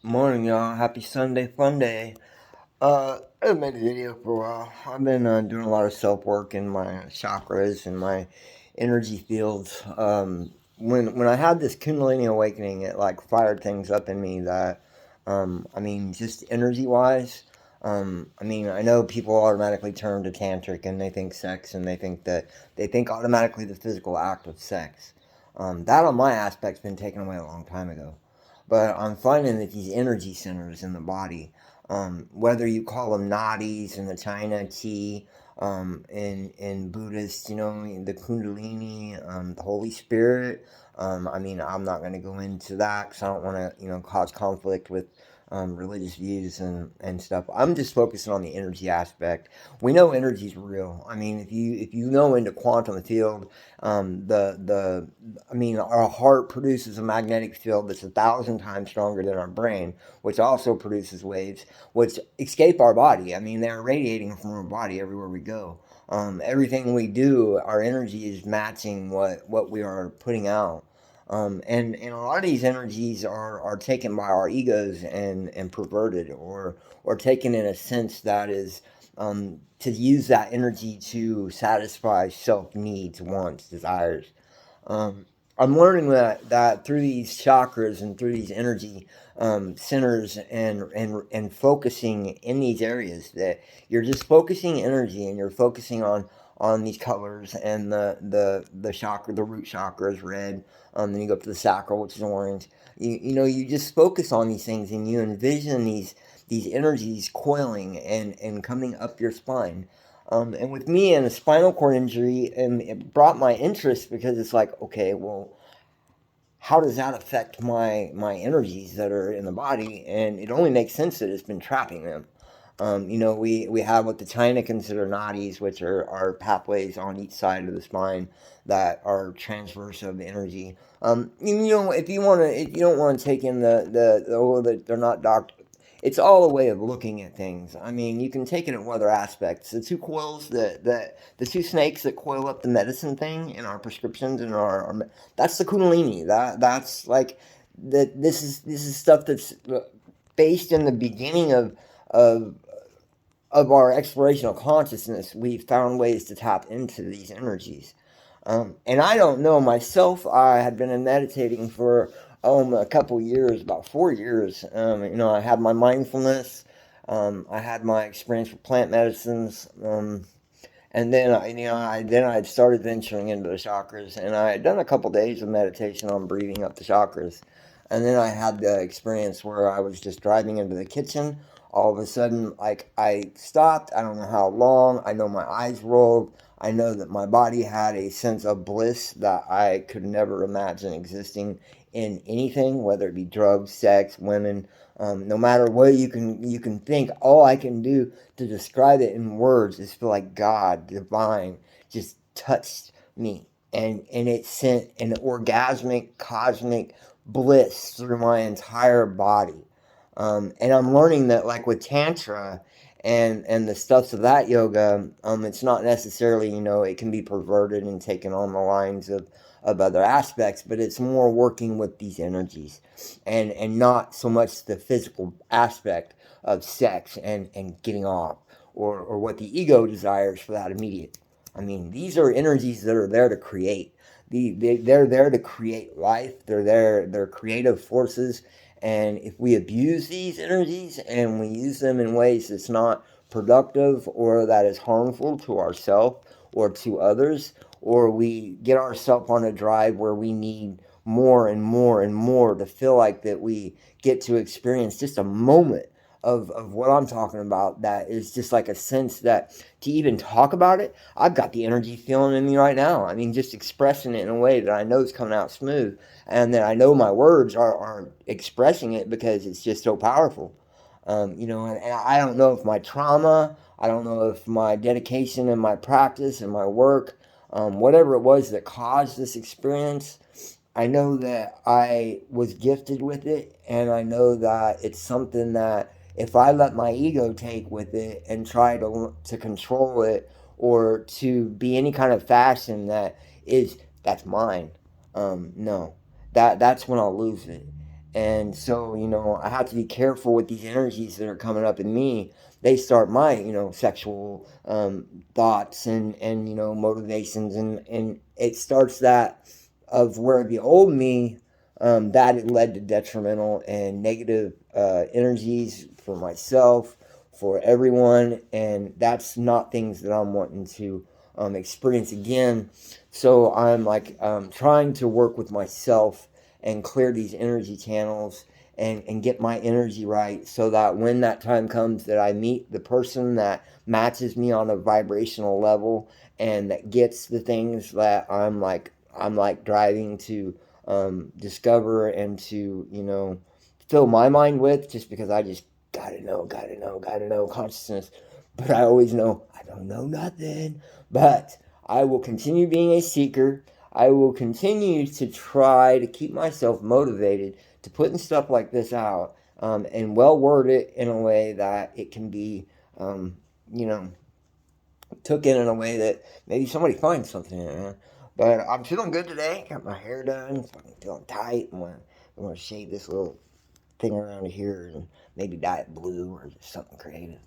Morning, y'all. Happy Sunday, fun day. I haven't made a video for a while. I've been doing a lot of self work in my chakras and my energy fields. When I had this kundalini awakening, it like fired things up in me that, just energy wise. I know people automatically turn to tantric and they think sex and they think automatically the physical act of sex. That on my aspect's been taken away a long time ago. But I'm finding that these energy centers in the body, whether you call them nadis in the China Qi, in Buddhist, the Kundalini, the Holy Spirit. I'm not going to go into that because I don't want to, cause conflict with religious views and stuff. I'm just focusing on the energy aspect. We know energy is real. If you know into quantum field, our heart produces a magnetic field that's 1,000 times stronger than our brain, which also produces waves, which escape our body. They're radiating from our body everywhere we go. Everything we do, our energy is matching what we are putting out. And a lot of these energies are taken by our egos and perverted or taken in a sense that is to use that energy to satisfy self needs, wants, desires. I'm learning that through these chakras and through these energy centers and focusing in these areas that you're just focusing energy and you're focusing on these colors and the chakra, the root chakra is red. Then you go up to the sacral, which is orange. You just focus on these things and you envision these energies coiling and coming up your spine. And with me and a spinal cord injury, and it brought my interest because it's like, okay, well, how does that affect my energies that are in the body? And it only makes sense that it's been trapping them. We have what the China consider nadis, which are pathways on each side of the spine that are transverse of energy. If you don't want to take in that they're not doctor, it's all a way of looking at things. You can take it in other aspects. The two coils the two snakes that coil up the medicine thing in our prescriptions and that's the kundalini. That's like that. This is stuff that's based in the beginning of of our exploration of consciousness. We've found ways to tap into these energies. And I don't know myself. I had been meditating for a couple years, about 4 years. I had my mindfulness. I had my experience with plant medicines. And then I had started venturing into the chakras, and I had done a couple days of meditation on breathing up the chakras, and then I had the experience where I was just driving into the kitchen. All of a sudden, like I stopped. I don't know how long. I know my eyes rolled. I know that my body had a sense of bliss that I could never imagine existing in anything, whether it be drugs, sex, women. No matter what you can think, all I can do to describe it in words is feel like God, divine, just touched me. And it sent an orgasmic, cosmic bliss through my entire body. And I'm learning that, like with Tantra and the stuffs of that yoga, it's not necessarily, it can be perverted and taken on the lines of other aspects, but it's more working with these energies and not so much the physical aspect of sex and getting off or what the ego desires for that immediate. These are energies that are there to create. They're there to create life. They're creative forces. And if we abuse these energies and we use them in ways that's not productive or that is harmful to ourselves or to others, or we get ourselves on a drive where we need more and more and more to feel like that we get to experience just a moment of what I'm talking about, that is just like a sense that to even talk about it, I've got the energy feeling in me right now. Just expressing it in a way that I know is coming out smooth and that I know my words are expressing it because it's just so powerful. And I don't know if my trauma, I don't know if my dedication and my practice and my work, whatever it was that caused this experience, I know that I was gifted with it, and I know that it's something that if I let my ego take with it and try to control it or to be any kind of fashion that's mine. No, that's when I'll lose it. And so, I have to be careful with these energies that are coming up in me. They start my, sexual thoughts and motivations, and it starts that of where the old me, that it led to detrimental and negative energies for myself, for everyone, and that's not things that I'm wanting to experience again. So I'm like trying to work with myself and clear these energy channels and get my energy right, so that when that time comes that I meet the person that matches me on a vibrational level and that gets the things that I'm like driving to discover and to fill my mind with, just because I just gotta know consciousness. But I always know I don't know nothing. But I will continue being a seeker. I will continue to try to keep myself motivated to putting stuff like this out, and well word it in a way that it can be, you know, took in a way that maybe somebody finds something in it. But I'm feeling good today. Got my hair done. Fucking feeling tight. I'm gonna shave this little thing around here and maybe dye it blue or just something creative.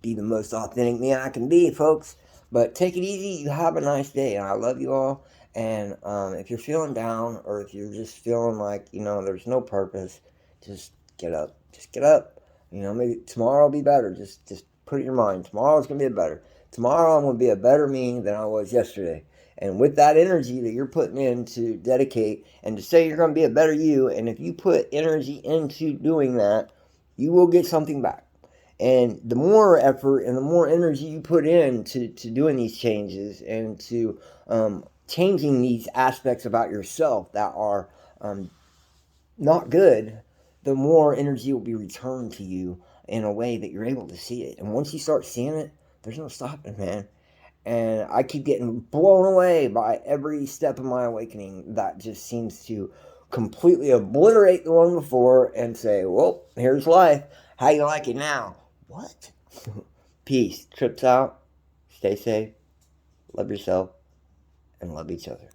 Be the most authentic me I can be, folks. But take it easy. You have a nice day, and I love you all. And if you're feeling down, or if you're just feeling like there's no purpose, just get up. Just get up. Maybe tomorrow will be better. Just put it in your mind. Tomorrow's gonna be better. Tomorrow I'm gonna be a better me than I was yesterday. And with that energy that you're putting in to dedicate and to say you're going to be a better you, and if you put energy into doing that, you will get something back. And the more effort and the more energy you put into doing these changes and to changing these aspects about yourself that are not good, the more energy will be returned to you in a way that you're able to see it. And once you start seeing it, there's no stopping, man. And I keep getting blown away by every step of my awakening that just seems to completely obliterate the one before and say, well, here's life. How you like it now? What? Peace. Trips out. Stay safe. Love yourself. And love each other.